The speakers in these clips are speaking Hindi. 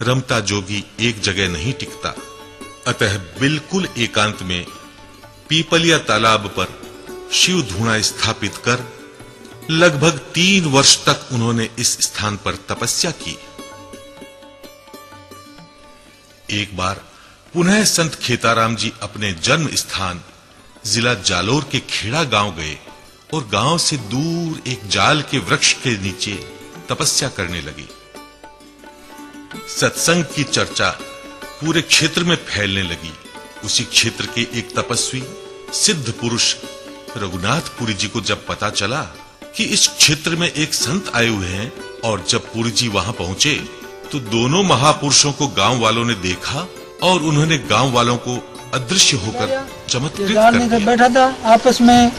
रमता जोगी एक जगह नहीं टिकता, अतः बिल्कुल एकांत में पीपलिया तालाब पर शिव धूणा स्थापित कर लगभग 3 वर्ष तक उन्होंने इस स्थान पर तपस्या की। एक बार पुनः संत खेताराम जी अपने जन्म स्थान जिला जालोर के खेड़ा गांव गए और गांव से दूर एक जाल के वृक्ष के नीचे तपस्या करने लगे। सत्संग की चर्चा पूरे क्षेत्र में फैलने लगी। उसी क्षेत्र के एक तपस्वी सिद्ध पुरुष रघुनाथपुरी जी को जब पता चला कि इस क्षेत्र में एक संत आए हुए हैं, और जब पुरी जी वहां पहुंचे तो दोनों महापुरुषों को गांव वालों ने देखा और उन्होंने गांव वालों को अदृश्य होकर चमत्कृत कर दिया। बैठा था, आपस में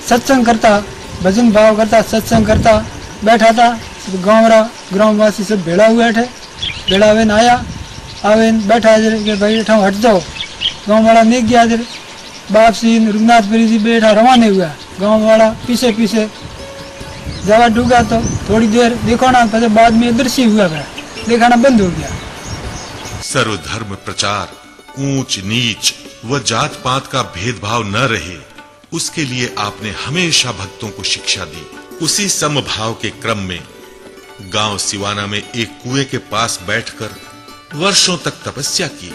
सत्संग करता, भजन भाव करता, सत्संग करता बैठा था। ग्रामवासी सब भेड़ा हुए थे। भेड़ावेन आया, आवेन बैठा कि भाई बैठा हट जाओ। गांव वाला नहीं गया। बाप सी रघुनाथपुरी जी बैठा रवाने हुआ। गांव वाला पीछे पीछे जवा डूगा तो थोड़ी देर देखो ना, फिर बाद में दृश्य हुआ, दिखाना बंद हो गया। सर्वधर्म प्रचार, ऊंच नीच व जात पात का भेदभाव न रहे, उसके लिए आपने हमेशा भक्तों को शिक्षा दी। उसी समभाव के क्रम में गांव सिवाना में एक कुएं के पास बैठकर वर्षों तक तपस्या की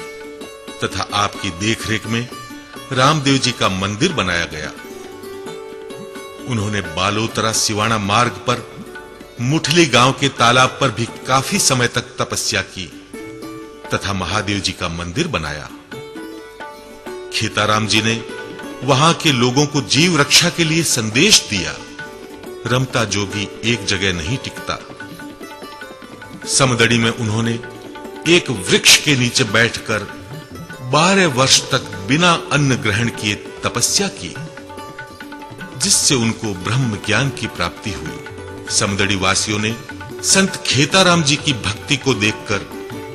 तथा आपकी देखरेख में रामदेव जी का मंदिर बनाया गया। उन्होंने बालोतरा सिवाना मार्ग पर मुठली गांव के तालाब पर भी काफी समय तक तपस्या की तथा महादेव जी का मंदिर बनाया। खेताराम जी ने वहां के लोगों को जीव रक्षा के लिए संदेश दिया। रमता जोगी एक जगह नहीं टिकता। समदड़ी में उन्होंने एक वृक्ष के नीचे बैठकर 12 वर्ष तक बिना अन्न ग्रहण किए तपस्या की, जिससे उनको ब्रह्म ज्ञान की प्राप्ति हुई। समदड़ी वासियों ने संत खेताराम जी की भक्ति को देखकर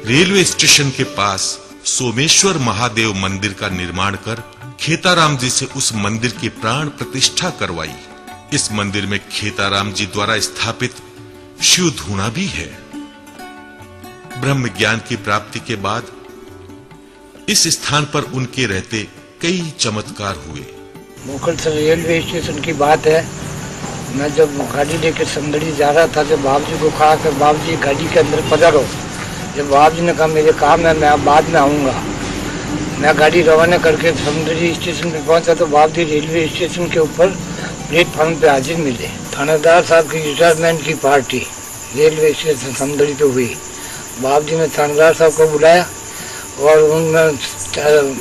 रेलवे स्टेशन के पास सोमेश्वर महादेव मंदिर का निर्माण कर खेताराम जी से उस मंदिर की प्राण प्रतिष्ठा करवाई। इस मंदिर में खेताराम जी द्वारा स्थापित शिव धूणा भी है। ब्रह्म ज्ञान की प्राप्ति के बाद इस स्थान पर उनके रहते कई चमत्कार हुए। मोखल से रेलवे स्टेशन की बात है। मैं जब गाड़ी लेकर समदड़ी जा रहा था, जब बाबू जी को कहा कि बाबू जी गाड़ी के अंदर पधारो। जब बाबू जी ने कहा मेरे काम है, मैं बाद में आऊँगा। मैं गाड़ी रवाना करके समदड़ी स्टेशन पे पहुंचा तो बाबू जी रेलवे स्टेशन के ऊपर प्लेटफॉर्म पे हाजिर मिले। थानेदार साहब की रिटायरमेंट की पार्टी रेलवे स्टेशन समदड़ी पे हुई। बाबू जी ने थानेदार साहब को बुलाया और उनमें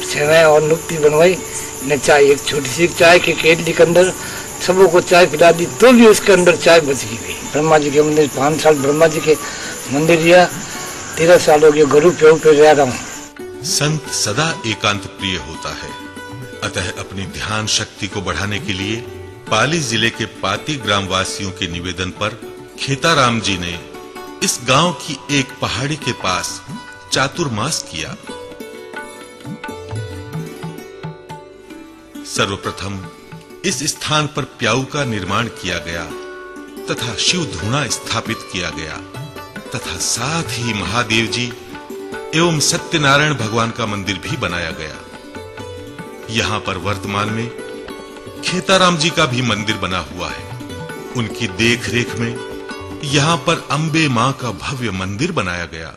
सेवैं और नुक्ति बनवाई। ने चाय, एक छोटी सी चाय की केतली के अंदर सबों को चाय पिला दी, तो भी उसके अंदर चाय बच गई। ब्रह्मा जी के मंदिर 5 साल ब्रह्मा जी के मंदिर दिया, 13 साल हो गए गुरु पे रह रहा हूँ। संत सदा एकांत प्रिय होता है, अतः अपनी ध्यान शक्ति को बढ़ाने के लिए पाली जिले के पाती ग्रामवासियों के निवेदन पर खेताराम जी ने इस गांव की एक पहाड़ी के पास चातुर्मास किया। सर्वप्रथम इस स्थान पर प्याऊ का निर्माण किया गया तथा शिव धूणा स्थापित किया गया तथा साथ ही महादेव जी एवं सत्यनारायण भगवान का मंदिर भी बनाया गया। यहां पर वर्तमान में खेताराम जी का भी मंदिर बना हुआ है। उनकी देखरेख में यहां पर अंबे मां का भव्य मंदिर बनाया गया।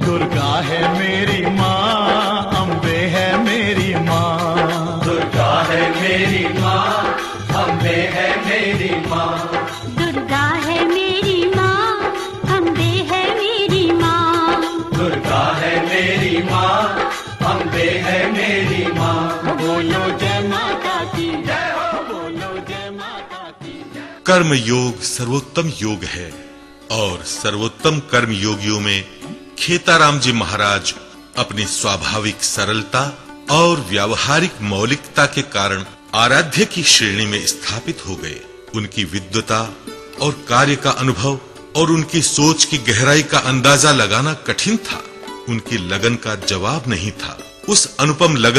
दुर्गा है मेरी माँ, अम्बे है मेरी माँ। दुर्गा है मेरी माँ, अम्बे है मेरी माँ। दुर्गा है मेरी माँ, अम्बे है मेरी माँ। दुर्गा है मेरी माँ, अम्बे है मेरी माँ। बोलो जय माता की जय हो, बोलो जय माता की जय। कर्म योग सर्वोत्तम योग है और सर्वोत्तम कर्म योगियों में खेताराम जी महाराज अपनी स्वाभाविक सरलता और व्यावहारिक मौलिकता के कारण आराध्य की श्रेणी में स्थापित हो गए। उनकी विद्वता और कार्य का अनुभव और उनकी सोच की गहराई का अंदाजा लगाना कठिन था। उनकी लगन का जवाब नहीं था। उस अनुपम लगन